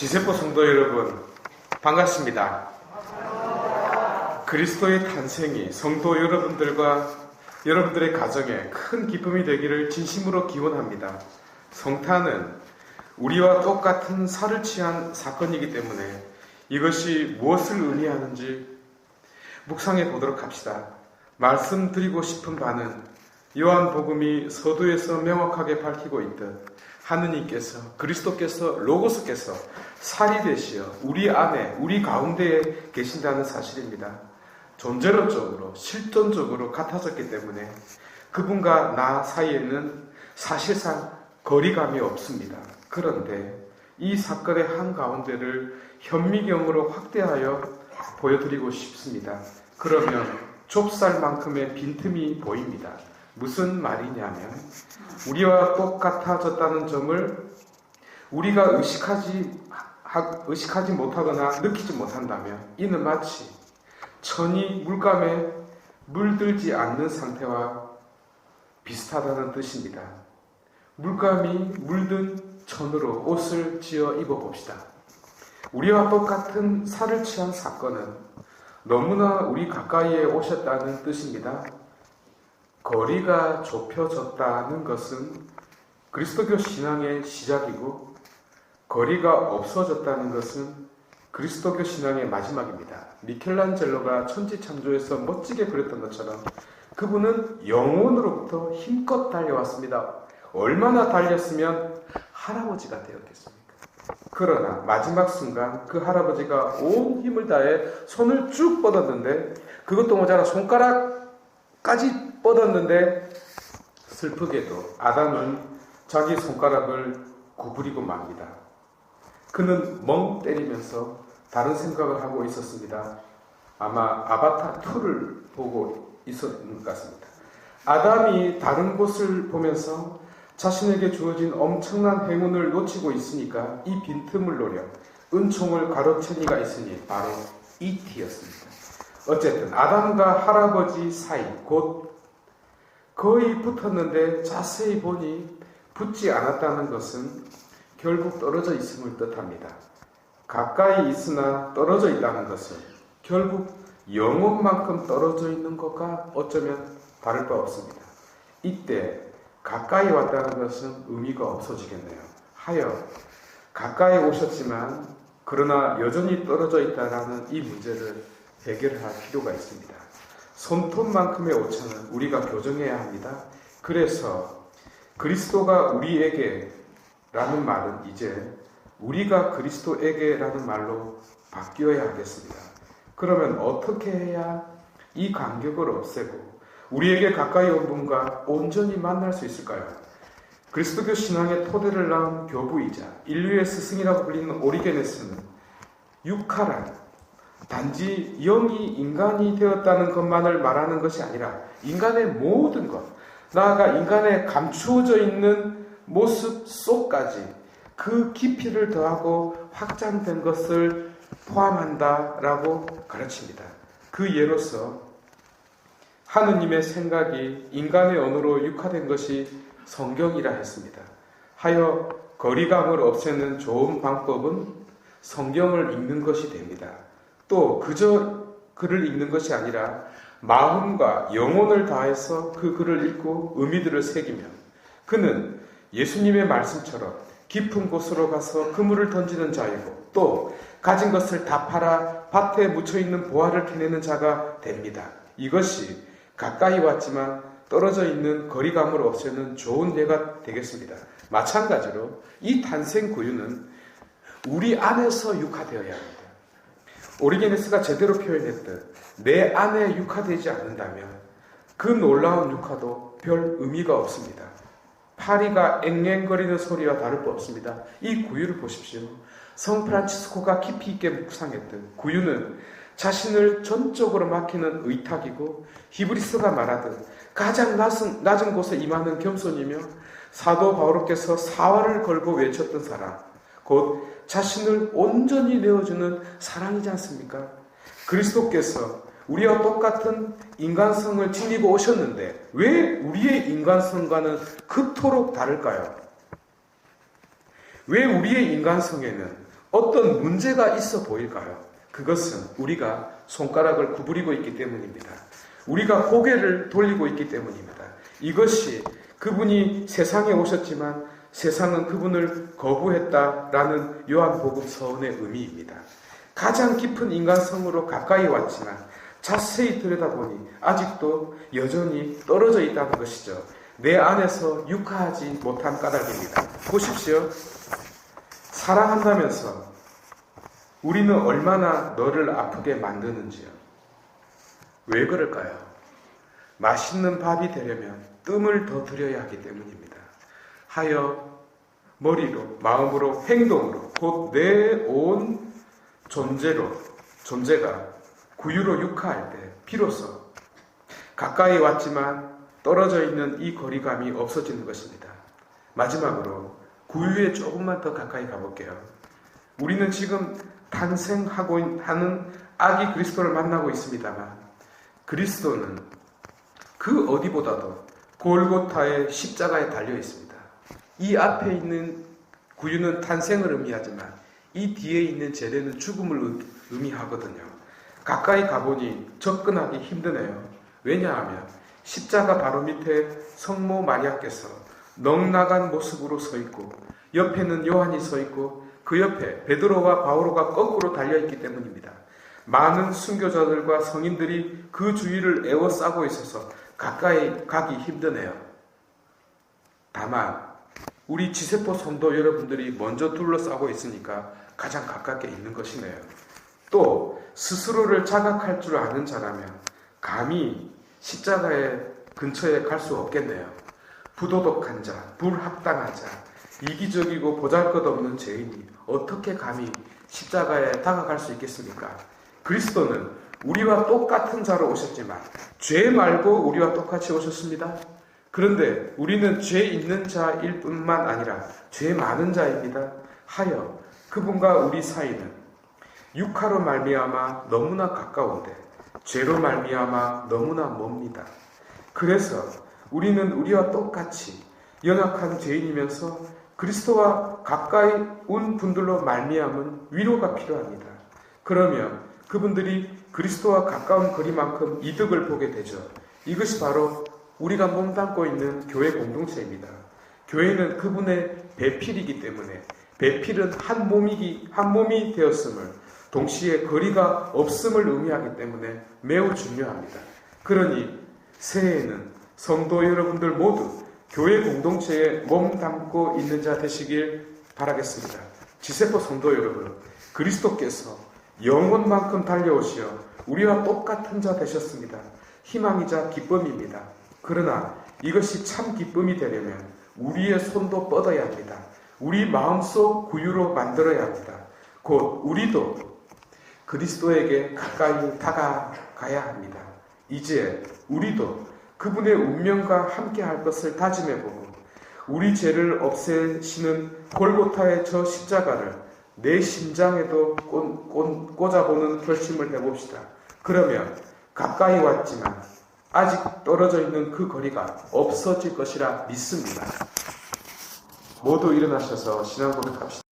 지세포 성도 여러분, 반갑습니다. 그리스도의 탄생이 성도 여러분들과 여러분들의 가정에 큰 기쁨이 되기를 진심으로 기원합니다. 성탄은 우리와 똑같은 살을 취한 사건이기 때문에 이것이 무엇을 의미하는지 묵상해 보도록 합시다. 말씀드리고 싶은 바는 요한복음이 서두에서 명확하게 밝히고 있듯 하느님께서, 그리스도께서, 로고스께서 살이 되시어 우리 안에, 우리 가운데에 계신다는 사실입니다. 존재론적으로, 실존적으로 같아졌기 때문에 그분과 나 사이에는 사실상 거리감이 없습니다. 그런데 이 사건의 한가운데를 현미경으로 확대하여 보여드리고 싶습니다. 그러면 좁쌀만큼의 빈틈이 보입니다. 무슨 말이냐면 우리와 똑같아졌다는 점을 우리가 의식하지 못하거나 느끼지 못한다면 이는 마치 천이 물감에 물들지 않는 상태와 비슷하다는 뜻입니다. 물감이 물든 천으로 옷을 지어 입어봅시다. 우리와 똑같은 살을 취한 사건은 너무나 우리 가까이에 오셨다는 뜻입니다. 거리가 좁혀졌다는 것은 그리스도교 신앙의 시작이고 거리가 없어졌다는 것은 그리스도교 신앙의 마지막입니다. 미켈란젤로가 천지창조에서 멋지게 그렸던 것처럼 그분은 영혼으로부터 힘껏 달려왔습니다. 얼마나 달렸으면 할아버지가 되었겠습니까? 그러나 마지막 순간 그 할아버지가 온 힘을 다해 손을 쭉 뻗었는데 그것도 모자라 손가락까지 뻗었는데 슬프게도 아담은 자기 손가락을 구부리고 맙니다. 그는 멍 때리면서 다른 생각을 하고 있었습니다. 아마 아바타 2를 보고 있었던 것 같습니다. 아담이 다른 곳을 보면서 자신에게 주어진 엄청난 행운을 놓치고 있으니까 이 빈틈을 노려 은총을 가로챈 이가 있으니 바로 이티였습니다. 어쨌든 아담과 할아버지 사이 곧 거의 붙었는데 자세히 보니 붙지 않았다는 것은 결국 떨어져 있음을 뜻합니다. 가까이 있으나 떨어져 있다는 것은 결국 영혼만큼 떨어져 있는 것과 어쩌면 다를 바 없습니다. 이때 가까이 왔다는 것은 의미가 없어지겠네요. 하여 가까이 오셨지만 그러나 여전히 떨어져 있다는 이 문제를 해결할 필요가 있습니다. 손톱만큼의 오차는 우리가 교정해야 합니다. 그래서 그리스도가 우리에게 라는 말은 이제 우리가 그리스도에게 라는 말로 바뀌어야 하겠습니다. 그러면 어떻게 해야 이 간격을 없애고 우리에게 가까이 온 분과 온전히 만날 수 있을까요? 그리스도교 신앙의 토대를 낳은 교부이자 인류의 스승이라고 불리는 오리게네스는 육하란 단지 영이 인간이 되었다는 것만을 말하는 것이 아니라 인간의 모든 것, 나아가 인간의 감추어져 있는 모습 속까지 그 깊이를 더하고 확장된 것을 포함한다라고 가르칩니다. 그 예로서 하느님의 생각이 인간의 언어로 육화된 것이 성경이라 했습니다. 하여 거리감을 없애는 좋은 방법은 성경을 읽는 것이 됩니다. 또 그저 글을 읽는 것이 아니라 마음과 영혼을 다해서 그 글을 읽고 의미들을 새기면 그는 예수님의 말씀처럼 깊은 곳으로 가서 그물을 던지는 자이고 또 가진 것을 다 팔아 밭에 묻혀있는 보화를 캐내는 자가 됩니다. 이것이 가까이 왔지만 떨어져 있는 거리감을 없애는 좋은 예가 되겠습니다. 마찬가지로 이 탄생 구유는 우리 안에서 육화되어야 합니다. 오리게네스가 제대로 표현했듯 내 안에 육화되지 않는다면 그 놀라운 육화도 별 의미가 없습니다. 파리가 앵앵거리는 소리와 다를 바 없습니다. 이 구유를 보십시오. 성 프란치스코가 깊이 있게 묵상했듯 구유는 자신을 전적으로 맡기는 의탁이고 히브리서가 말하듯 가장 낮은 곳에 임하는 겸손이며 사도 바오로께서 사활을 걸고 외쳤던 사랑, 곧 자신을 온전히 내어주는 사랑이지 않습니까? 그리스도께서 우리와 똑같은 인간성을 지니고 오셨는데 왜 우리의 인간성과는 그토록 다를까요? 왜 우리의 인간성에는 어떤 문제가 있어 보일까요? 그것은 우리가 손가락을 구부리고 있기 때문입니다. 우리가 고개를 돌리고 있기 때문입니다. 이것이 그분이 세상에 오셨지만 세상은 그분을 거부했다라는 요한복음 서원의 의미입니다. 가장 깊은 인간성으로 가까이 왔지만 자세히 들여다보니 아직도 여전히 떨어져 있다는 것이죠. 내 안에서 육화하지 못한 까닭입니다. 보십시오. 사랑한다면서 우리는 얼마나 너를 아프게 만드는지요. 왜 그럴까요? 맛있는 밥이 되려면 뜸을 더 들여야 하기 때문입니다. 하여 머리로, 마음으로, 행동으로 곧 내 온 존재가 구유로 육화할 때 비로소 가까이 왔지만 떨어져 있는 이 거리감이 없어지는 것입니다. 마지막으로 구유에 조금만 더 가까이 가볼게요. 우리는 지금 탄생하고 하는 아기 그리스도를 만나고 있습니다만 그리스도는 그 어디보다도 골고타의 십자가에 달려 있습니다. 이 앞에 있는 구유는 탄생을 의미하지만 이 뒤에 있는 제례는 죽음을 의미하거든요. 가까이 가보니 접근하기 힘드네요. 왜냐하면 십자가 바로 밑에 성모 마리아께서 넉나간 모습으로 서 있고 옆에는 요한이 서 있고 그 옆에 베드로와 바오로가 거꾸로 달려있기 때문입니다. 많은 순교자들과 성인들이 그 주위를 에워싸고 있어서 가까이 가기 힘드네요. 다만 우리 지세포 성도 여러분들이 먼저 둘러싸고 있으니까 가장 가깝게 있는 것이네요. 또 스스로를 자각할 줄 아는 자라면 감히 십자가의 근처에 갈 수 없겠네요. 부도덕한 자, 불합당한 자, 이기적이고 보잘것없는 죄인이 어떻게 감히 십자가에 다가갈 수 있겠습니까? 그리스도는 우리와 똑같은 자로 오셨지만 죄 말고 우리와 똑같이 오셨습니다. 그런데 우리는 죄 있는 자일 뿐만 아니라 죄 많은 자입니다. 하여 그분과 우리 사이는 육화로 말미암아 너무나 가까운데 죄로 말미암아 너무나 멉니다. 그래서 우리는 우리와 똑같이 연약한 죄인이면서 그리스도와 가까이 온 분들로 말미암은 위로가 필요합니다. 그러면 그분들이 그리스도와 가까운 거리만큼 이득을 보게 되죠. 이것이 바로 우리가 몸담고 있는 교회 공동체입니다. 교회는 그분의 배필이기 때문에 배필은 한 몸이 되었음을 동시에 거리가 없음을 의미하기 때문에 매우 중요합니다. 그러니 새해에는 성도 여러분들 모두 교회 공동체에 몸담고 있는 자 되시길 바라겠습니다. 지세포 성도 여러분, 그리스도께서 영원만큼 달려오시어 우리와 똑같은 자 되셨습니다. 희망이자 기쁨입니다. 그러나 이것이 참 기쁨이 되려면 우리의 손도 뻗어야 합니다. 우리 마음속 구유로 만들어야 합니다. 곧 우리도 그리스도에게 가까이 다가가야 합니다. 이제 우리도 그분의 운명과 함께 할 것을 다짐해보고 우리 죄를 없애시는 골고타의 저 십자가를 내 심장에도 꽂아보는 결심을 해봅시다. 그러면 가까이 왔지만 아직 떨어져 있는 그 거리가 없어질 것이라 믿습니다. 모두 일어나셔서 신앙 고백합시다.